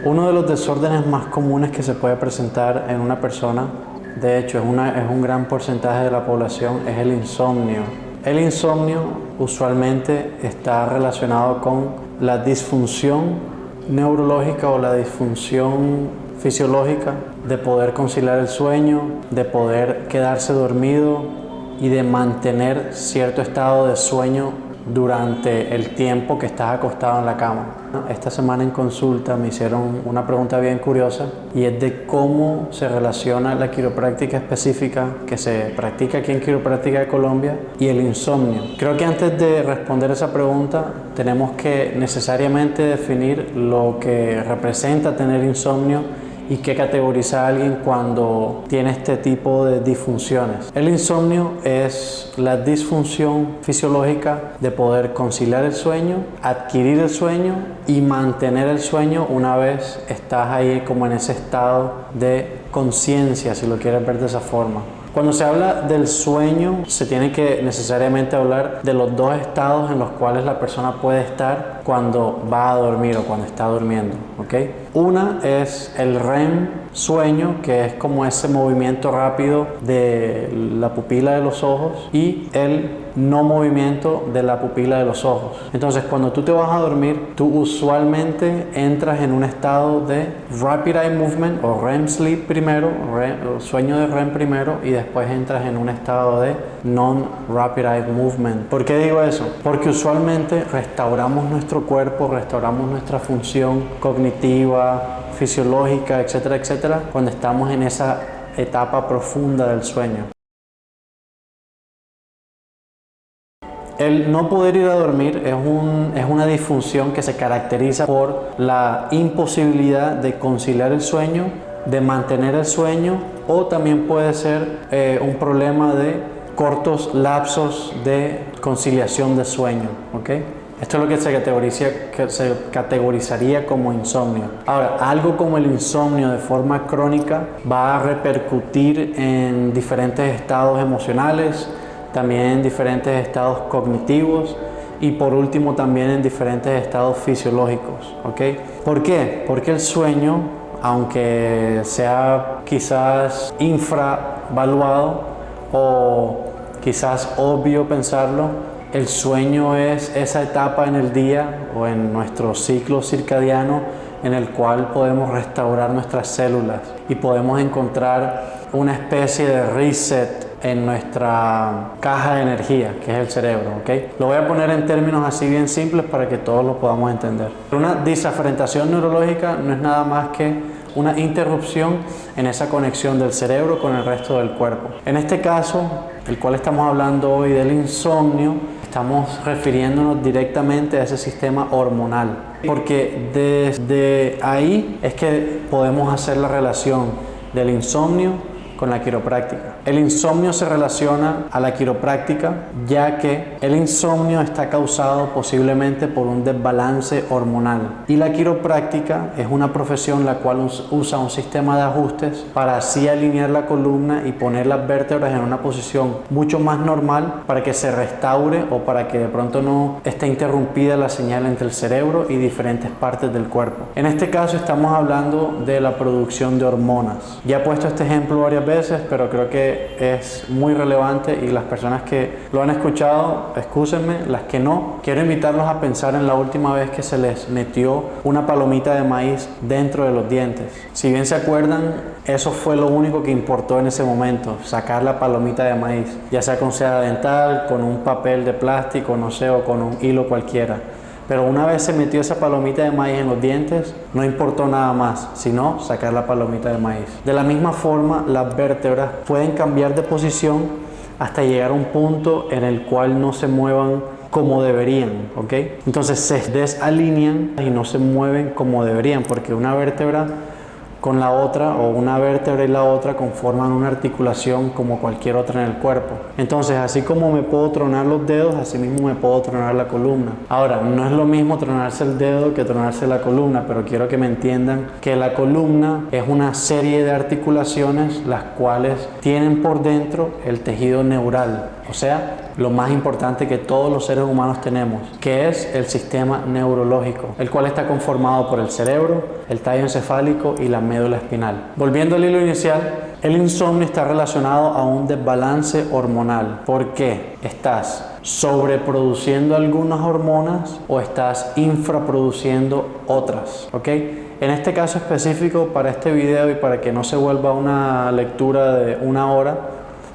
Uno de los desórdenes más comunes que se puede presentar en una persona, de hecho es un gran porcentaje de la población, es el insomnio. El insomnio usualmente está relacionado con la disfunción neurológica o la disfunción fisiológica de poder conciliar el sueño, de poder quedarse dormido y de mantener cierto estado de sueño durante el tiempo que estás acostado en la cama. Esta semana en consulta me hicieron una pregunta bien curiosa y es de cómo se relaciona la quiropráctica específica que se practica aquí en Quiropráctica de Colombia y el insomnio. Creo que antes de responder esa pregunta tenemos que necesariamente definir lo que representa tener insomnio y qué categoriza a alguien cuando tiene este tipo de disfunciones. El insomnio es la disfunción fisiológica de poder conciliar el sueño, adquirir el sueño y mantener el sueño una vez estás ahí como en ese estado de conciencia, si lo quieres ver de esa forma. Cuando se habla del sueño, se tiene que necesariamente hablar de los dos estados en los cuales la persona puede estar cuando va a dormir o cuando está durmiendo, ¿ok? Una es el REM sueño, que es como ese movimiento rápido de la pupila de los ojos, y el no movimiento de la pupila de los ojos. Entonces, cuando tú te vas a dormir, tú usualmente entras en un estado de Rapid Eye Movement o REM Sleep primero, sueño de REM primero, y después entras en un estado de Non-Rapid Eye Movement. ¿Por qué digo eso? Porque usualmente restauramos nuestro cuerpo, restauramos nuestra función cognitiva, fisiológica, etcétera, etcétera, cuando estamos en esa etapa profunda del sueño. El no poder ir a dormir es una disfunción que se caracteriza por la imposibilidad de conciliar el sueño, de mantener el sueño, o también puede ser un problema de cortos lapsos de conciliación de sueño, ¿ok? Esto es lo que se categorizaría como insomnio. Ahora, algo como el insomnio de forma crónica va a repercutir en diferentes estados emocionales, también en diferentes estados cognitivos y por último también en diferentes estados fisiológicos, ¿ok? ¿Por qué? Porque el sueño, aunque sea quizás infravaluado o quizás obvio pensarlo, el sueño es esa etapa en el día o en nuestro ciclo circadiano en el cual podemos restaurar nuestras células y podemos encontrar una especie de reset en nuestra caja de energía, que es el cerebro, ¿ok? Lo voy a poner en términos así bien simples para que todos lo podamos entender. Una disafrentación neurológica no es nada más que una interrupción en esa conexión del cerebro con el resto del cuerpo. En este caso, el cual estamos hablando hoy del insomnio, estamos refiriéndonos directamente a ese sistema hormonal, porque desde ahí es que podemos hacer la relación del insomnio con la quiropráctica. El insomnio se relaciona a la quiropráctica ya que el insomnio está causado posiblemente por un desbalance hormonal y la quiropráctica es una profesión la cual usa un sistema de ajustes para así alinear la columna y poner las vértebras en una posición mucho más normal para que se restaure o para que de pronto no esté interrumpida la señal entre el cerebro y diferentes partes del cuerpo. En este caso estamos hablando de la producción de hormonas. Ya he puesto este ejemplo varias veces, pero creo que es muy relevante y las personas que lo han escuchado, excúsenme, las que no, quiero invitarlos a pensar en la última vez que se les metió una palomita de maíz dentro de los dientes. Si bien se acuerdan, eso fue lo único que importó en ese momento, sacar la palomita de maíz, ya sea con seda dental, con un papel de plástico, no sé, o con un hilo cualquiera. Pero una vez se metió esa palomita de maíz en los dientes, no importó nada más, sino sacar la palomita de maíz. De la misma forma, las vértebras pueden cambiar de posición hasta llegar a un punto en el cual no se muevan como deberían, ¿ok? Entonces se desalinean y no se mueven como deberían, porque una vértebra con la otra o una vértebra y la otra conforman una articulación como cualquier otra en el cuerpo. Entonces, así como me puedo tronar los dedos, así mismo me puedo tronar la columna. Ahora, no es lo mismo tronarse el dedo que tronarse la columna, pero quiero que me entiendan que la columna es una serie de articulaciones las cuales tienen por dentro el tejido neural, o sea, lo más importante que todos los seres humanos tenemos, que es el sistema neurológico, el cual está conformado por el cerebro, el tallo encefálico y la médula espinal. Volviendo al hilo inicial, el insomnio está relacionado a un desbalance hormonal. ¿Por qué? ¿Estás sobreproduciendo algunas hormonas o estás infraproduciendo otras? ¿Ok? En este caso específico, para este video y para que no se vuelva una lectura de 1 hora,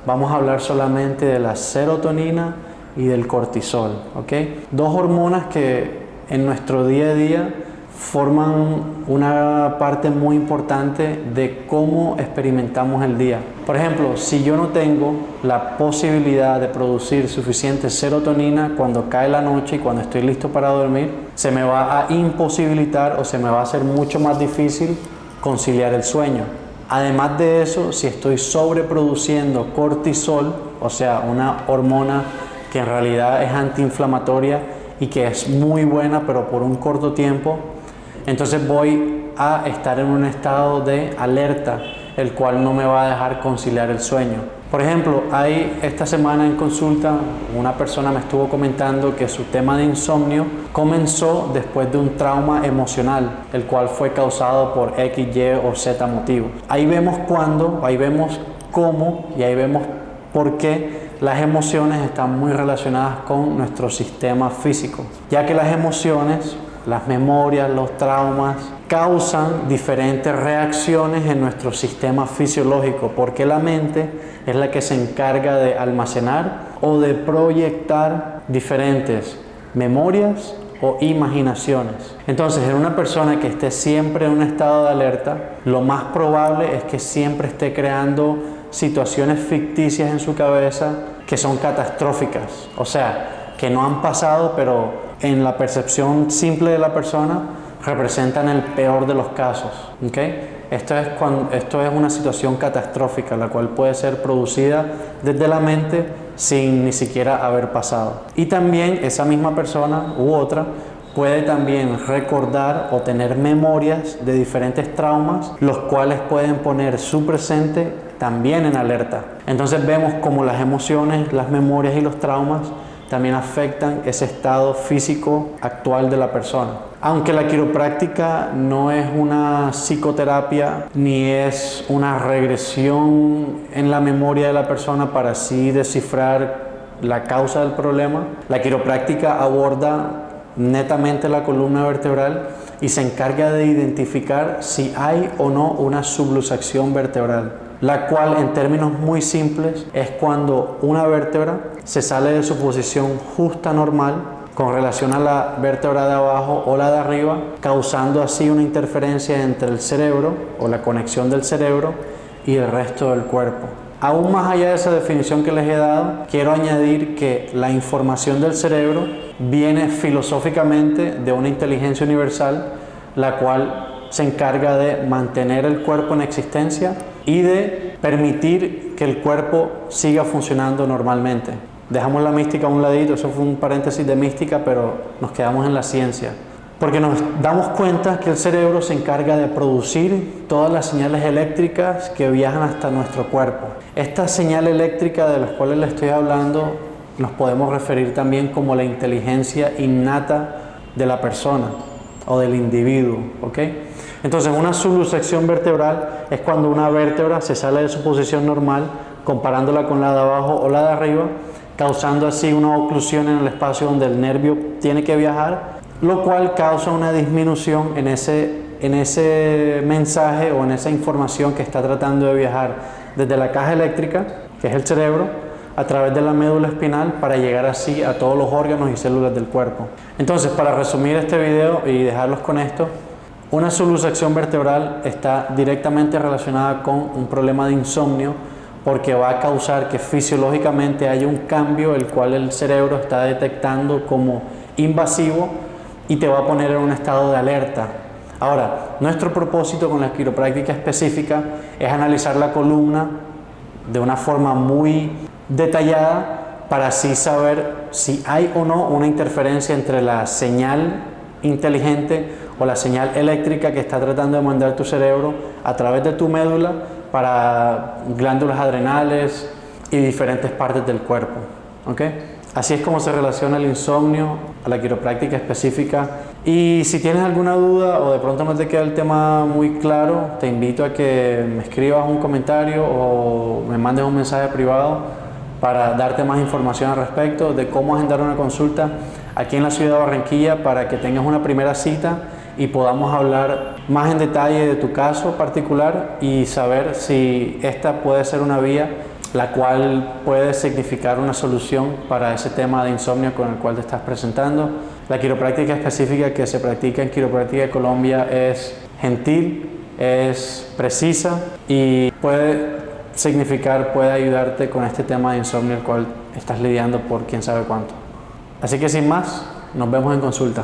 vamos a hablar solamente de la serotonina y del cortisol, ¿ok? 2 hormonas que en nuestro día a día forman una parte muy importante de cómo experimentamos el día. Por ejemplo, si yo no tengo la posibilidad de producir suficiente serotonina cuando cae la noche y cuando estoy listo para dormir, se me va a imposibilitar o se me va a hacer mucho más difícil conciliar el sueño. Además de eso, si estoy sobreproduciendo cortisol, o sea, una hormona que en realidad es antiinflamatoria y que es muy buena, pero por un corto tiempo, entonces voy a estar en un estado de alerta, el cual no me va a dejar conciliar el sueño. Por ejemplo, esta semana en consulta, una persona me estuvo comentando que su tema de insomnio comenzó después de un trauma emocional, el cual fue causado por X, Y o Z motivo. Ahí vemos cuándo, ahí vemos cómo y ahí vemos por qué las emociones están muy relacionadas con nuestro sistema físico, ya que las emociones, las memorias, los traumas causan diferentes reacciones en nuestro sistema fisiológico, porque la mente es la que se encarga de almacenar o de proyectar diferentes memorias o imaginaciones. Entonces, en una persona que esté siempre en un estado de alerta, lo más probable es que siempre esté creando situaciones ficticias en su cabeza que son catastróficas, o sea, que no han pasado, pero en la percepción simple de la persona representan el peor de los casos, ¿ok? Esto es una situación catastrófica, la cual puede ser producida desde la mente sin ni siquiera haber pasado. Y también esa misma persona u otra puede también recordar o tener memorias de diferentes traumas, los cuales pueden poner su presente también en alerta. Entonces vemos cómo las emociones, las memorias y los traumas también afectan ese estado físico actual de la persona. Aunque la quiropráctica no es una psicoterapia ni es una regresión en la memoria de la persona para así descifrar la causa del problema, la quiropráctica aborda netamente la columna vertebral y se encarga de identificar si hay o no una subluxación vertebral, la cual en términos muy simples es cuando una vértebra se sale de su posición justa normal con relación a la vértebra de abajo o la de arriba, causando así una interferencia entre el cerebro o la conexión del cerebro y el resto del cuerpo. Aún más allá de esa definición que les he dado, quiero añadir que la información del cerebro viene filosóficamente de una inteligencia universal, la cual se encarga de mantener el cuerpo en existencia y de permitir que el cuerpo siga funcionando normalmente. Dejamos la mística a un ladito, eso fue un paréntesis de mística, pero nos quedamos en la ciencia. Porque nos damos cuenta que el cerebro se encarga de producir todas las señales eléctricas que viajan hasta nuestro cuerpo. Esta señal eléctrica de las cuales les estoy hablando nos podemos referir también como la inteligencia innata de la persona o del individuo, ¿ok? Entonces, una subluxación vertebral es cuando una vértebra se sale de su posición normal, comparándola con la de abajo o la de arriba, causando así una oclusión en el espacio donde el nervio tiene que viajar, lo cual causa una disminución en ese mensaje o en esa información que está tratando de viajar desde la caja eléctrica, que es el cerebro, a través de la médula espinal para llegar así a todos los órganos y células del cuerpo. Entonces, para resumir este video y dejarlos con esto, una subluxación vertebral está directamente relacionada con un problema de insomnio porque va a causar que fisiológicamente haya un cambio el cual el cerebro está detectando como invasivo y te va a poner en un estado de alerta. Ahora, nuestro propósito con la quiropráctica específica es analizar la columna de una forma muy detallada para así saber si hay o no una interferencia entre la señal inteligente o la señal eléctrica que está tratando de mandar tu cerebro a través de tu médula para glándulas adrenales y diferentes partes del cuerpo. ¿Ok? Así es como se relaciona el insomnio a la quiropráctica específica. Y si tienes alguna duda o de pronto no te queda el tema muy claro, te invito a que me escribas un comentario o me mandes un mensaje privado para darte más información al respecto de cómo agendar una consulta aquí en la ciudad de Barranquilla para que tengas una primera cita y podamos hablar más en detalle de tu caso particular y saber si esta puede ser una vía la cual puede significar una solución para ese tema de insomnio con el cual te estás presentando. La quiropráctica específica que se practica en Quiropráctica de Colombia es gentil, es precisa y puede significar, puede ayudarte con este tema de insomnio el cual estás lidiando por quién sabe cuánto. Así que sin más, nos vemos en consulta.